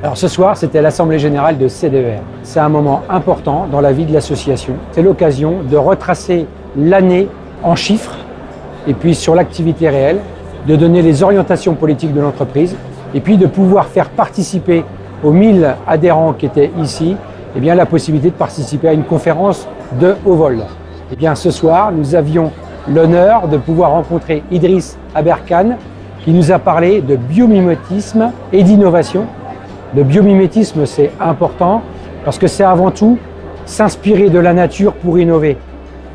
Alors ce soir, c'était l'Assemblée Générale de CDER. C'est un moment important dans la vie de l'association. C'est l'occasion de retracer l'année en chiffres et puis sur l'activité réelle, de donner les orientations politiques de l'entreprise et puis de pouvoir faire participer aux 1000 adhérents qui étaient ici, eh bien, la possibilité de participer à une conférence de haut vol. Eh bien, ce soir, nous avions l'honneur de pouvoir rencontrer Idriss Aberkan qui nous a parlé de biomimétisme et d'innovation. Le biomimétisme, c'est important parce que c'est avant tout s'inspirer de la nature pour innover.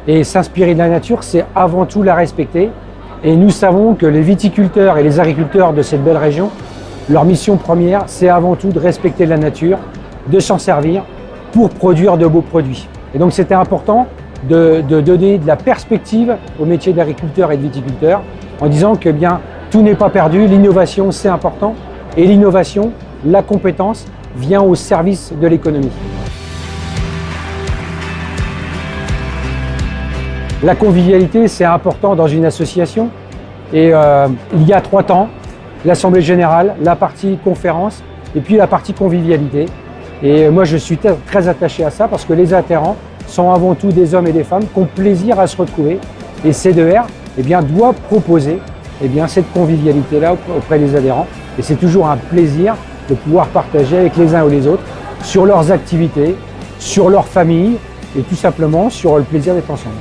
Et s'inspirer de la nature, c'est avant tout la respecter. Et nous savons que les viticulteurs et les agriculteurs de cette belle région, leur mission première, c'est avant tout de respecter la nature, de s'en servir pour produire de beaux produits. Et donc c'était important de donner de la perspective au métier d'agriculteur et de viticulteur en disant que bien tout n'est pas perdu, l'innovation c'est important et l'innovation, la compétence vient au service de l'économie. La convivialité, c'est important dans une association et il y a 3 temps, l'Assemblée Générale, la partie conférence et puis la partie convivialité. Et moi, je suis très attaché à ça parce que les adhérents sont avant tout des hommes et des femmes qui ont plaisir à se retrouver. Et CDER doit proposer cette convivialité-là auprès des adhérents. Et c'est toujours un plaisir de pouvoir partager avec les uns ou les autres sur leurs activités, sur leur famille et tout simplement sur le plaisir d'être ensemble.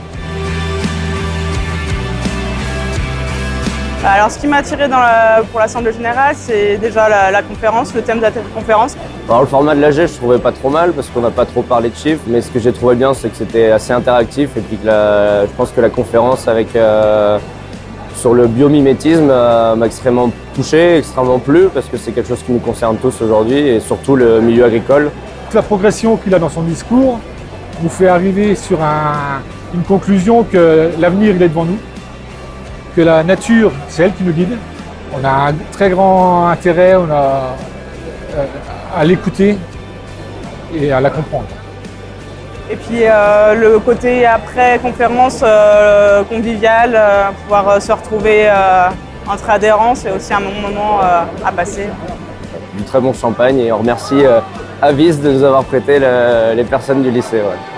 Alors ce qui m'a attiré pour l'Assemblée Générale, c'est déjà la conférence, le thème de la conférence. Alors le format de l'AG, je trouvais pas trop mal parce qu'on n'a pas trop parlé de chiffres, mais ce que j'ai trouvé bien, c'est que c'était assez interactif et puis que je pense que la conférence sur le biomimétisme m'a extrêmement touché, extrêmement plu parce que c'est quelque chose qui nous concerne tous aujourd'hui et surtout le milieu agricole. La progression qu'il a dans son discours nous fait arriver sur une conclusion que l'avenir il est devant nous, que la nature c'est elle qui nous guide. On a un très grand intérêt à l'écouter et à la comprendre. Et puis le côté après conférence convivial, pouvoir se retrouver entre adhérents, c'est aussi un bon moment à passer. Du très bon champagne et on remercie Avis de nous avoir prêté les personnes du lycée. Ouais.